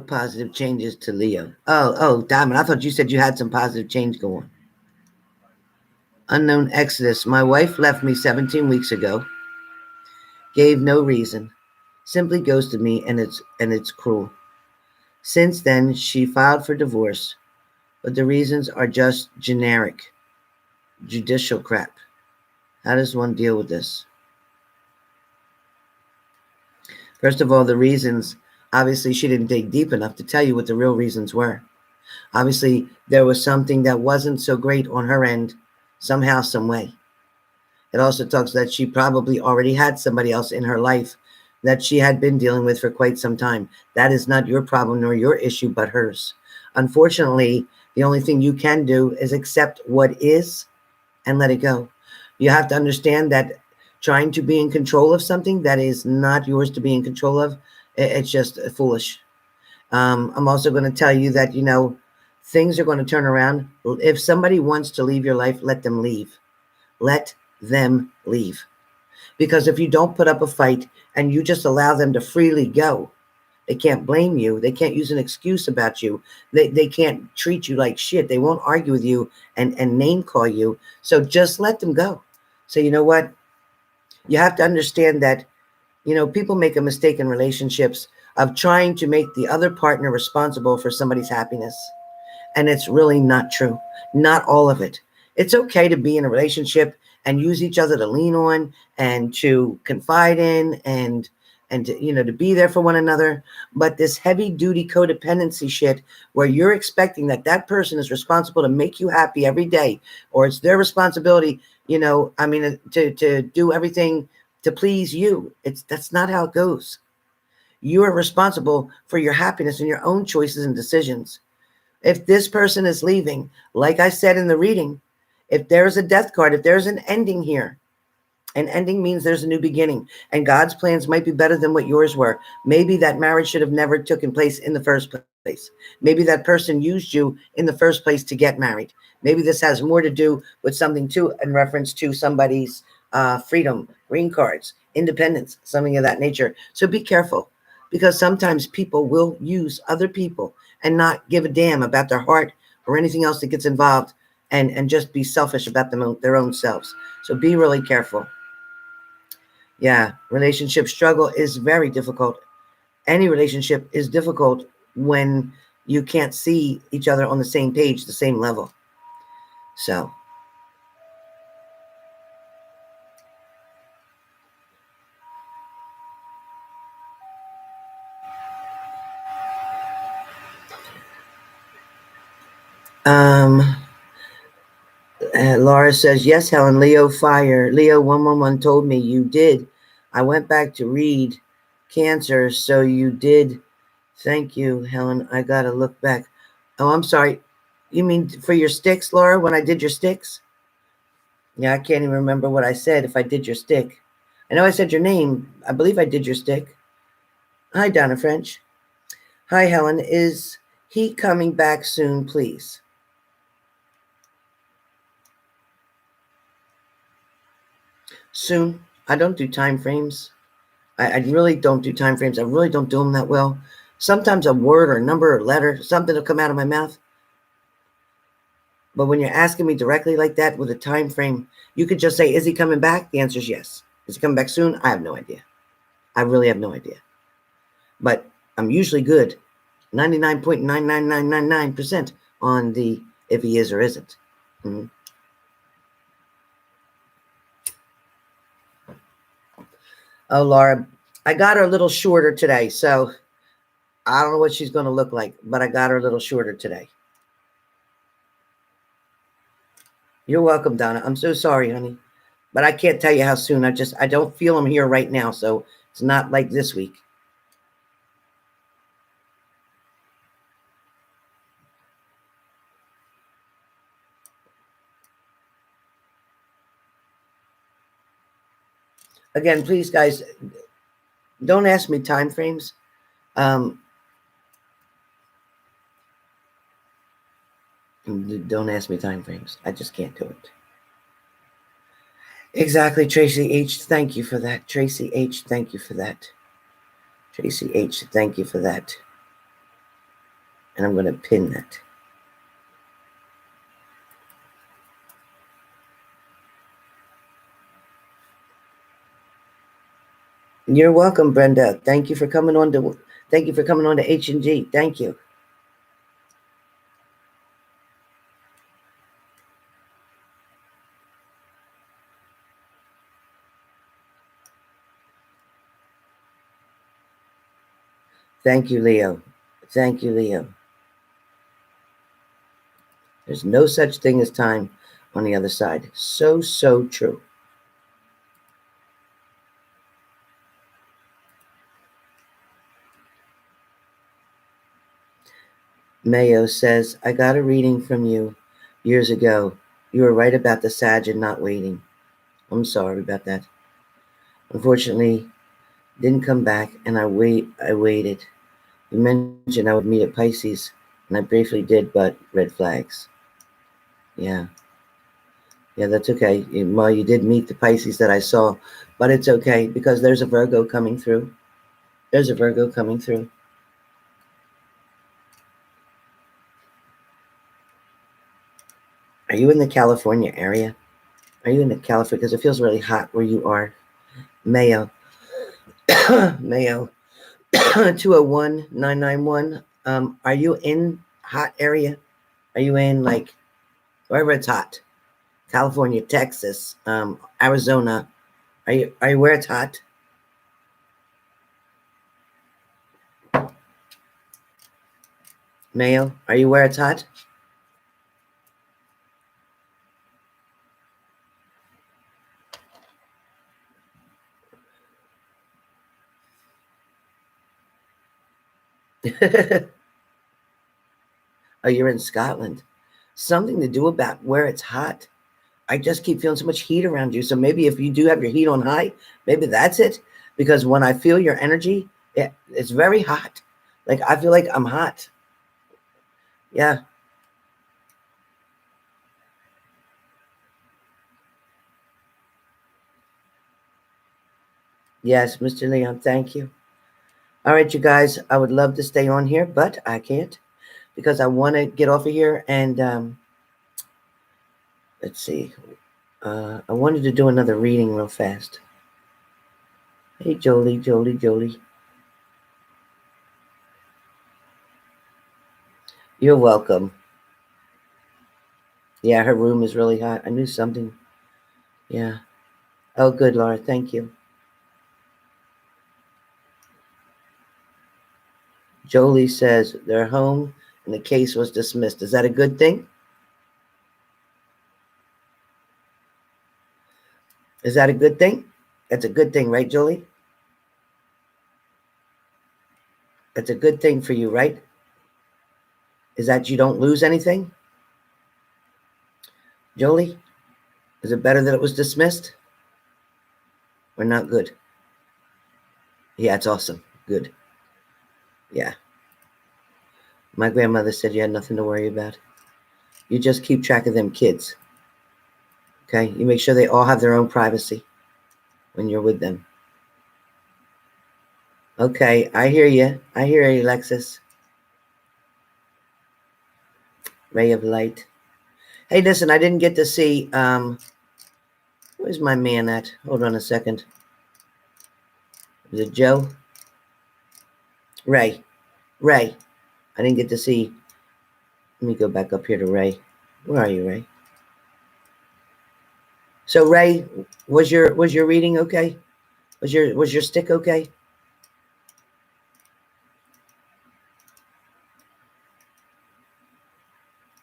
positive changes to Leo. Oh, Diamond, I thought you said you had some positive change going. Unknown exodus. My wife left me 17 weeks ago. Gave no reason. Simply ghosted me, and it's cruel. Since then, she filed for divorce, but the reasons are just generic, judicial crap. How does one deal with this? First of all, the reasons, obviously she didn't dig deep enough to tell you what the real reasons were. Obviously, there was something that wasn't so great on her end, somehow, some way. It also talks that she probably already had somebody else in her life that she had been dealing with for quite some time. That is not your problem nor your issue, but hers. Unfortunately, the only thing you can do is accept what is and let it go. You have to understand that trying to be in control of something that is not yours to be in control of, it's just foolish. I'm also going to tell you that, things are going to turn around. If somebody wants to leave your life, let them leave. Let them leave. Because if you don't put up a fight and you just allow them to freely go, they can't blame you. They can't use an excuse about you. They can't treat you like shit. They won't argue with you and name call you. So just let them go. So you know what? You have to understand that, people make a mistake in relationships of trying to make the other partner responsible for somebody's happiness. And it's really not true. Not all of it. It's okay to be in a relationship and use each other to lean on and to confide in and to, to be there for one another. But this heavy duty codependency shit where you're expecting that person is responsible to make you happy every day, or it's their responsibility, to do everything to please you. That's not how it goes. You are responsible for your happiness and your own choices and decisions. If this person is leaving, like I said in the reading, if there's a death card, if there's an ending here, an ending means there's a new beginning, and God's plans might be better than what yours were. Maybe that marriage should have never taken place in the first place. Maybe that person used you in the first place to get married. Maybe this has more to do with something too, in reference to somebody's freedom, green cards, independence, something of that nature. So be careful, because sometimes people will use other people and not give a damn about their heart or anything else that gets involved, and just be selfish about their own selves. So be really careful. Yeah, relationship struggle is very difficult. Any relationship is difficult when you can't see each other on the same page, the same level. So. Laura says, yes, Helen, Leo fire. Leo 111 told me you did. I went back to read Cancer, so you did. Thank you, Helen. I got to look back. Oh, I'm sorry. You mean for your sticks, Laura, when I did your sticks? Yeah, I can't even remember what I said if I did your stick. I know I said your name. I believe I did your stick. Hi, Donna French. Hi, Helen. Is he coming back soon, please? Soon. I don't do time frames. I really don't do time frames. I really don't do them that well. Sometimes a word or a number or letter, something will come out of my mouth. But when you're asking me directly like that with a time frame, you could just say, is he coming back? The answer is yes. Is he coming back soon? I have no idea. I really have no idea. But I'm usually good, 99.99999% on the if he is or isn't. Mm-hmm. Oh, Laura, I got her a little shorter today, so I don't know what she's going to look like, but I got her a little shorter today. You're welcome, Donna. I'm so sorry, honey, but I can't tell you how soon. I don't feel him here right now, so it's not like this week. Again, please, guys, don't ask me time frames. Don't ask me time frames. I just can't do it. Exactly, Tracy H. Thank you for that. Tracy H. Thank you for that. Tracy H. Thank you for that. And I'm going to pin that. You're welcome, Brenda. Thank you for coming on to H&G. Thank you. Thank you, Leo. Thank you, Leo. There's no such thing as time on the other side. So true. Mayo says, I got a reading from you years ago. You were right about the Sag and not waiting. I'm sorry about that. Unfortunately, didn't come back, and I waited. You mentioned I would meet at Pisces, and I briefly did, but red flags. Yeah. Yeah, that's okay. Well, you did meet the Pisces that I saw, but it's okay because there's a Virgo coming through. There's a Virgo coming through. Are you in the California area? Are you in the California? Because it feels really hot where you are. Mayo. Mayo. 201991. Are you in hot area? Are you in like wherever it's hot? California, Texas, Arizona. Are you where it's hot? Mayo, are you where it's hot? Oh, you're in Scotland. Something to do about where it's hot. I just keep feeling so much heat around you. So maybe if you do have your heat on high, maybe that's it. Because when I feel your energy, it's very hot. Like I feel like I'm hot. Yeah. Yes, Mr. Leon, thank you. All right, you guys, I would love to stay on here, but I can't because I want to get off of here and let's see. I wanted to do another reading real fast. Hey, Jolie. You're welcome. Yeah, her room is really hot. I knew something. Yeah. Oh, good, Laura. Thank you. Jolie says they're home and the case was dismissed. Is that a good thing? Is that a good thing? That's a good thing, right, Jolie? That's a good thing for you, right? Is that you don't lose anything? Jolie? Is it better that it was dismissed? Or not good? Yeah, it's awesome. Good. Yeah. My grandmother said you had nothing to worry about. You just keep track of them kids. Okay? You make sure they all have their own privacy when you're with them. Okay, I hear you. I hear you, Alexis. Ray of light. Hey, listen, I didn't get to see, where's my man at? Hold on a second. Is it Joe? Ray. Ray. I didn't get to see. Let me go back up here to Ray. Where are you, Ray? So, Ray, was your reading okay? Was your stick okay?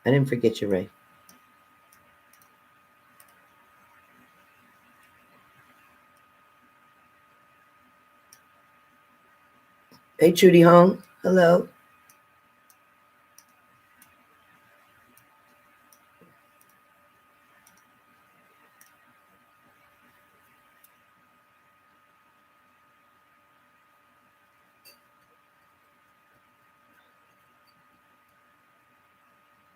I didn't forget you, Ray. Hey, Trudy Hong. Hello.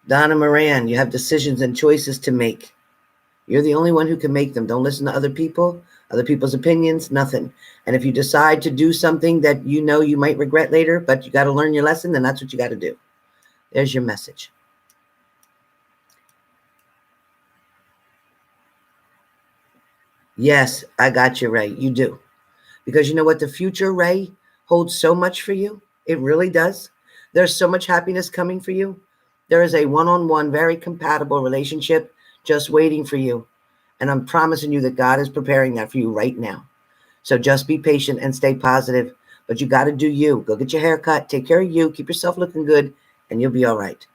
Donna Moran, you have decisions and choices to make. You're the only one who can make them. Don't listen to other people, other people's opinions, nothing. And if you decide to do something that you know you might regret later, but you got to learn your lesson, then that's what you got to do. There's your message. Yes, I got you, Ray. You do. Because you know what? The future, Ray, holds so much for you. It really does. There's so much happiness coming for you. There is a one-on-one, very compatible relationship just waiting for you. And I'm promising you that God is preparing that for you right now. So just be patient and stay positive. But you got to do you. Go get your hair cut. Take care of you. Keep yourself looking good. And you'll be all right.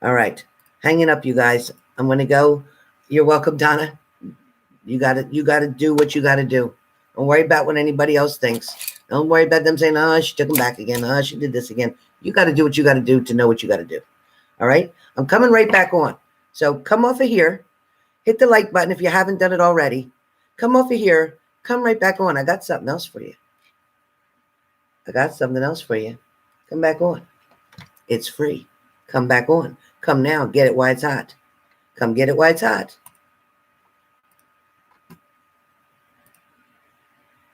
All right. Hanging up, you guys. I'm going to go. You're welcome, Donna. You got to do what you got to do. Don't worry about what anybody else thinks. Don't worry about them saying, oh, she took him back again. Oh, she did this again. You got to do what you got to do to know what you got to do. All right? I'm coming right back on. So come off of here. Hit the like button if you haven't done it already. Come off of here. Come right back on. I got something else for you. Come back on. It's free. Come back on. Come now. Get it while it's hot. Come get it while it's hot.